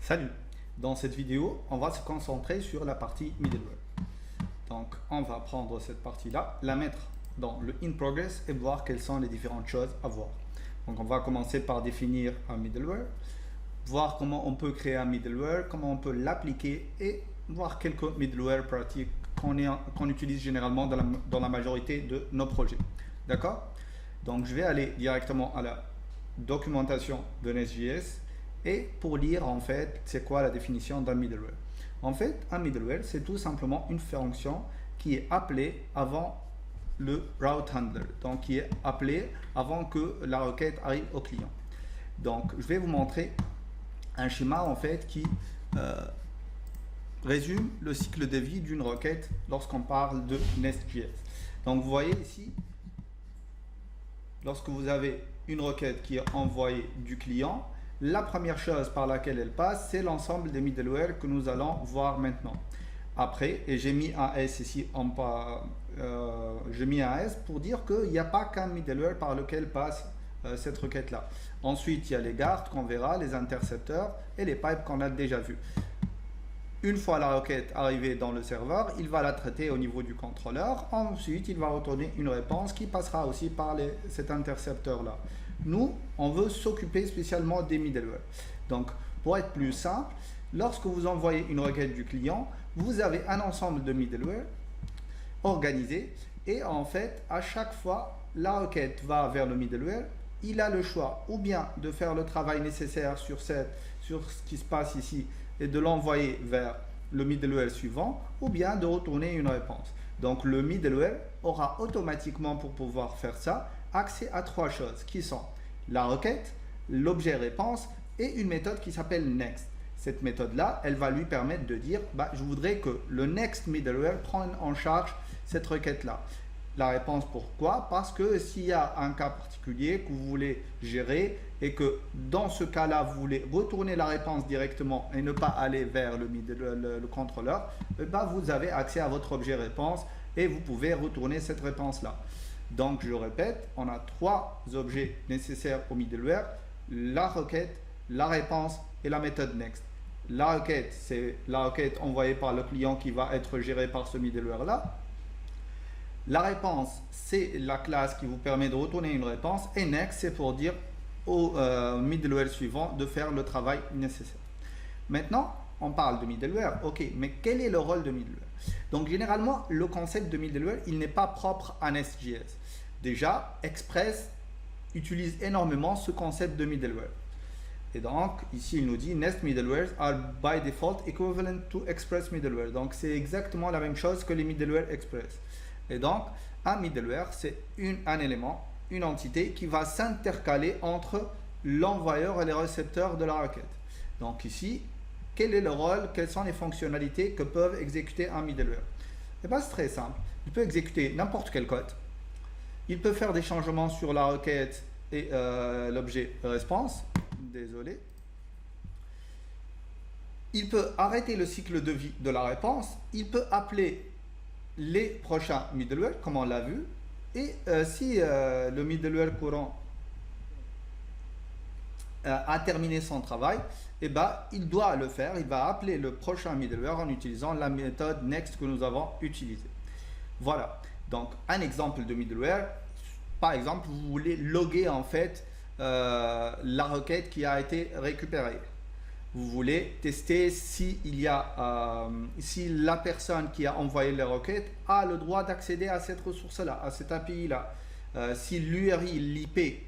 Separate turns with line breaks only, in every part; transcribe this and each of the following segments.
Salut! Dans cette vidéo, on va se concentrer sur la partie middleware. Donc, on va prendre cette partie-là, la mettre dans le in progress et voir quelles sont les différentes choses à voir. Donc, on va commencer par définir un middleware, voir comment on peut créer un middleware, comment on peut l'appliquer et voir quelques middleware pratiques qu'on utilise généralement dans la majorité de nos projets. D'accord? Donc, je vais aller directement à la documentation de Nest.js et pour lire en fait c'est quoi la définition d'un middleware. En fait, un middleware c'est tout simplement une fonction qui est appelée avant le route handler, donc qui est appelée avant que la requête arrive au client. Donc je vais vous montrer un schéma en fait qui résume le cycle de vie d'une requête lorsqu'on parle de Nest.js. Donc vous voyez ici, lorsque vous avez une requête qui est envoyée du client, la première chose par laquelle elle passe, c'est l'ensemble des middleware que nous allons voir maintenant. Après, et j'ai mis un S ici, j'ai mis un S pour dire qu'il n'y a pas qu'un middleware par lequel passe cette requête-là. Ensuite, il y a les guards qu'on verra, les intercepteurs et les pipes qu'on a déjà vus. Une fois la requête arrivée dans le serveur, il va la traiter au niveau du contrôleur. Ensuite, il va retourner une réponse qui passera aussi par cet intercepteur-là. Nous, on veut s'occuper spécialement des middleware. Donc, pour être plus simple, lorsque vous envoyez une requête du client, vous avez un ensemble de middleware organisé et en fait, à chaque fois, la requête va vers le middleware. Il a le choix ou bien de faire le travail nécessaire sur ce qui se passe ici et de l'envoyer vers le middleware suivant ou bien de retourner une réponse. Donc, le middleware aura automatiquement, pour pouvoir faire ça, accès à trois choses qui sont la requête, l'objet réponse et une méthode qui s'appelle next. Cette méthode-là, elle va lui permettre de dire je voudrais que le next middleware prenne en charge cette requête-là. La réponse, pourquoi? Parce que s'il y a un cas particulier que vous voulez gérer et que dans ce cas-là, vous voulez retourner la réponse directement et ne pas aller vers le contrôleur, vous avez accès à votre objet réponse et vous pouvez retourner cette réponse-là. Donc, je répète, on a trois objets nécessaires au middleware, la requête, la réponse et la méthode next. La requête, c'est la requête envoyée par le client qui va être gérée par ce middleware-là. La réponse, c'est la classe qui vous permet de retourner une réponse. Et next, c'est pour dire au middleware suivant de faire le travail nécessaire. Maintenant, on parle de middleware. Ok, mais quel est le rôle de middleware? Donc, généralement, le concept de middleware, il n'est pas propre à Nest.js. Déjà, Express utilise énormément ce concept de middleware. Et donc, ici, il nous dit Nest middlewares are by default equivalent to Express middleware. Donc, c'est exactement la même chose que les middleware Express. Et donc, un middleware, c'est un élément, une entité qui va s'intercaler entre l'envoyeur et les récepteurs de la requête. Donc ici, quel est le rôle, quelles sont les fonctionnalités que peuvent exécuter un middleware? Et c'est très simple. Il peut exécuter n'importe quel code. Il peut faire des changements sur la requête et l'objet response. Désolé. Il peut arrêter le cycle de vie de la réponse. Il peut appeler les prochains middleware, comme on l'a vu. Et si le middleware courant a terminé son travail, il doit le faire. Il va appeler le prochain middleware en utilisant la méthode next que nous avons utilisée. Voilà. Donc, un exemple de middleware. Par exemple, vous voulez loguer en fait la requête qui a été récupérée. Vous voulez tester si la personne qui a envoyé la requête a le droit d'accéder à cette ressource-là, à cette API-là. Si l'URI, l'IP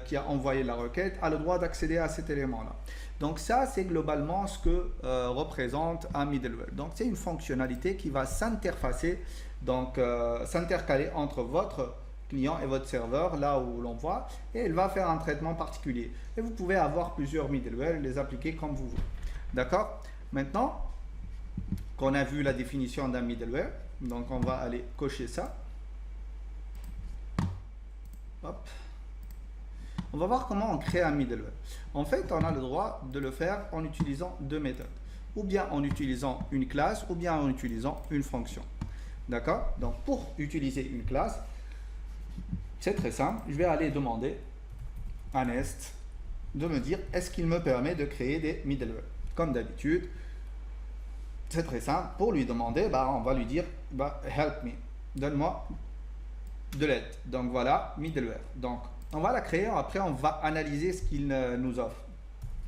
qui a envoyé la requête a le droit d'accéder à cet élément-là. Donc ça, c'est globalement ce que représente un middleware. Donc c'est une fonctionnalité qui va s'interfacer, donc s'intercaler entre votre client et votre serveur, là où l'on voit, et elle va faire un traitement particulier. Et vous pouvez avoir plusieurs middleware et les appliquer comme vous voulez. D'accord? Maintenant qu'on a vu la définition d'un middleware, donc on va aller cocher ça. Hop. On va voir comment on crée un middleware. En fait, on a le droit de le faire en utilisant deux méthodes. Ou bien en utilisant une classe, ou bien en utilisant une fonction. D'accord? Donc, pour utiliser une classe, c'est très simple. Je vais aller demander à Nest de me dire est-ce qu'il me permet de créer des middleware. Comme d'habitude, c'est très simple. Pour lui demander, on va lui dire help me, donne-moi de l'aide. Donc voilà, middleware. Donc on va la créer, après on va analyser ce qu'il nous offre.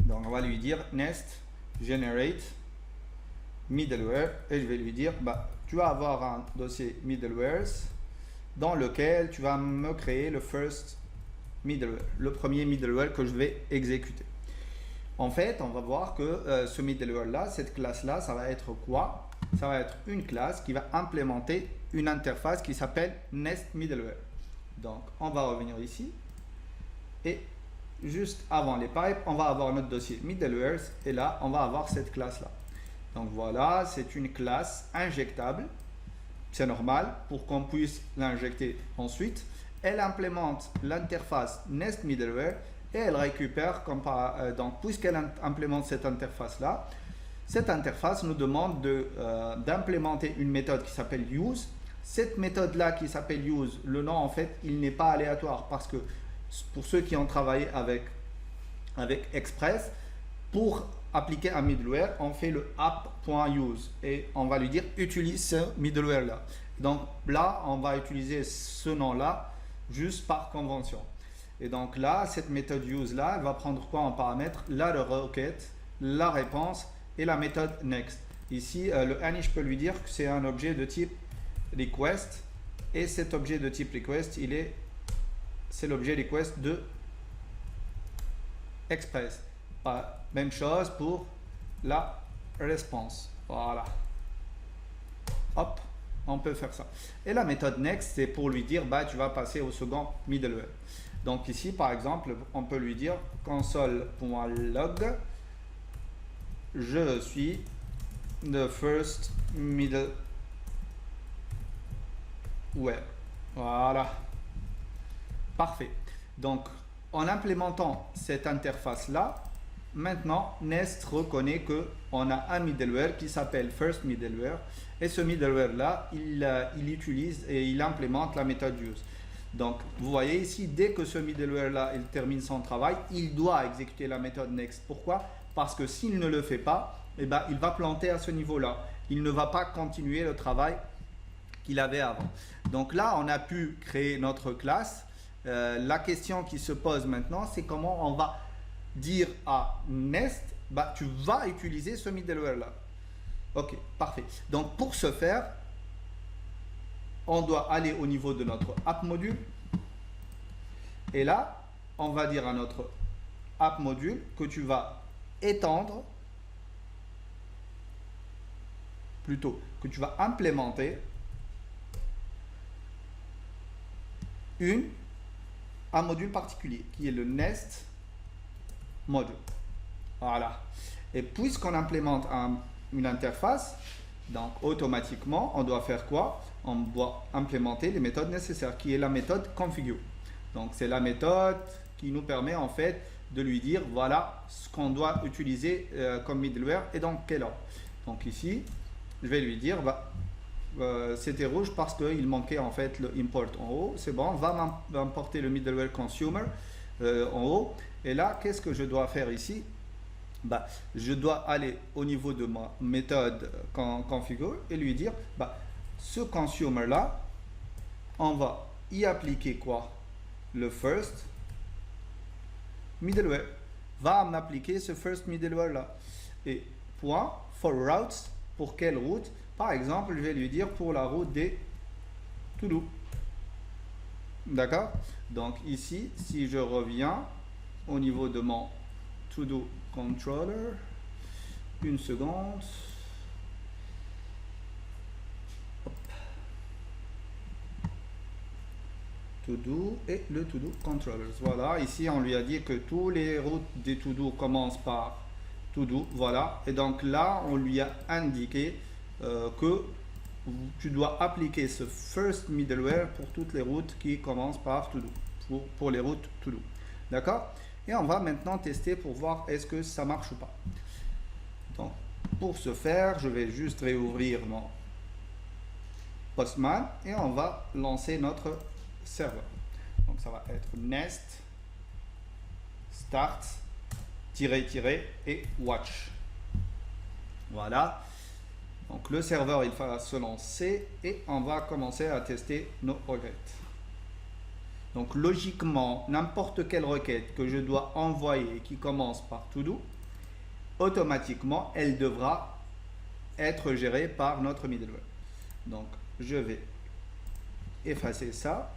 Donc on va lui dire nest generate middleware et je vais lui dire tu vas avoir un dossier middlewares dans lequel tu vas me créer le first middleware, le premier middleware que je vais exécuter. En fait, on va voir que ce middleware là, cette classe là, ça va être quoi? Ça va être une classe qui va implémenter une interface qui s'appelle nest middleware. Donc on va revenir ici et juste avant les pipes, on va avoir notre dossier middlewares et là on va avoir cette classe là. Donc voilà, c'est une classe injectable, c'est normal pour qu'on puisse l'injecter ensuite. Elle implémente l'interface nest middleware et elle récupère donc puisqu'elle implémente cette interface là, cette interface nous demande d'implémenter une méthode qui s'appelle use. Cette méthode là qui s'appelle use, le nom en fait il n'est pas aléatoire parce que pour ceux qui ont travaillé avec Express, pour appliquer un middleware, on fait le app.use et on va lui dire utilise ce middleware là. Donc là, on va utiliser ce nom là juste par convention. Et donc là, cette méthode use là, elle va prendre quoi en paramètre? La requête, la réponse et la méthode next. Ici, le Annie, je peux lui dire que c'est un objet de type request et cet objet de type request, c'est l'objet request de Express. Même chose pour la réponse. Voilà. Hop, on peut faire ça. Et la méthode next, c'est pour lui dire, tu vas passer au second middleware. Donc ici, par exemple, on peut lui dire console.log, je suis the first middleware. Voilà. Parfait. Donc, en implémentant cette interface-là, maintenant, Nest reconnaît qu'on a un middleware qui s'appelle first middleware et ce middleware-là, il utilise et il implémente la méthode use. Donc, vous voyez ici, dès que ce middleware-là, il termine son travail, il doit exécuter la méthode next. Pourquoi? Parce que s'il ne le fait pas, il va planter à ce niveau-là. Il ne va pas continuer le travail qu'il avait avant. Donc là, on a pu créer notre classe. La question qui se pose maintenant, c'est comment on va dire à Nest, tu vas utiliser ce middleware là. Ok, parfait. Donc pour ce faire, on doit aller au niveau de notre app module et là, on va dire à notre app module que tu vas étendre, plutôt que tu vas implémenter un module particulier qui est le Nest module. Voilà. Et puisqu'on implémente une interface, donc automatiquement, on doit faire quoi? On doit implémenter les méthodes nécessaires, qui est la méthode configure. Donc c'est la méthode qui nous permet en fait de lui dire voilà ce qu'on doit utiliser comme middleware et dans quel ordre. Donc ici, je vais lui dire c'était rouge parce qu'il manquait en fait le import en haut. C'est bon, on va importer le middleware consumer en haut. Et là, qu'est-ce que je dois faire ici? Je dois aller au niveau de ma méthode configure et lui dire ce consumer là, on va y appliquer quoi? Le first middleware va m'appliquer ce first middleware là. Et point for routes, pour quelle route? Par exemple, je vais lui dire pour la route des to-do. D'accord? Donc ici, si je reviens au niveau de mon to-do controller, une seconde. To-do et le to-do controllers. Voilà, ici on lui a dit que tous les routes des to-do commencent par to-do. Voilà, et donc là on lui a indiqué que tu dois appliquer ce first middleware pour toutes les routes qui commencent par to-do, pour les routes to-do. D'accord? Et on va maintenant tester pour voir est-ce que ça marche ou pas. Donc, pour ce faire, je vais juste réouvrir mon Postman et on va lancer notre serveur. Donc, ça va être nest start et watch. Voilà. Donc le serveur il va se lancer et on va commencer à tester nos requêtes. Donc logiquement, n'importe quelle requête que je dois envoyer qui commence par to do, automatiquement elle devra être gérée par notre middleware. Donc je vais effacer ça.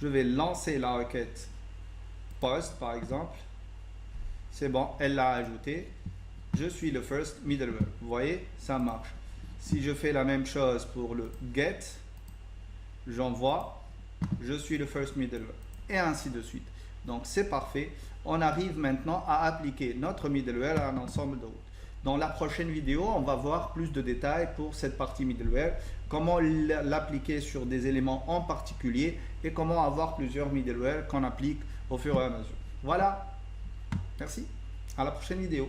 Je vais lancer la requête post par exemple. C'est bon, elle l'a ajouté. Je suis le first middleware. Vous voyez, ça marche. Si je fais la même chose pour le get, j'envoie, je suis le first middleware. Et ainsi de suite. Donc c'est parfait. On arrive maintenant à appliquer notre middleware à un ensemble de routes. Dans la prochaine vidéo, on va voir plus de détails pour cette partie middleware, comment l'appliquer sur des éléments en particulier et comment avoir plusieurs middleware qu'on applique au fur et à mesure. Voilà. Merci. À la prochaine vidéo.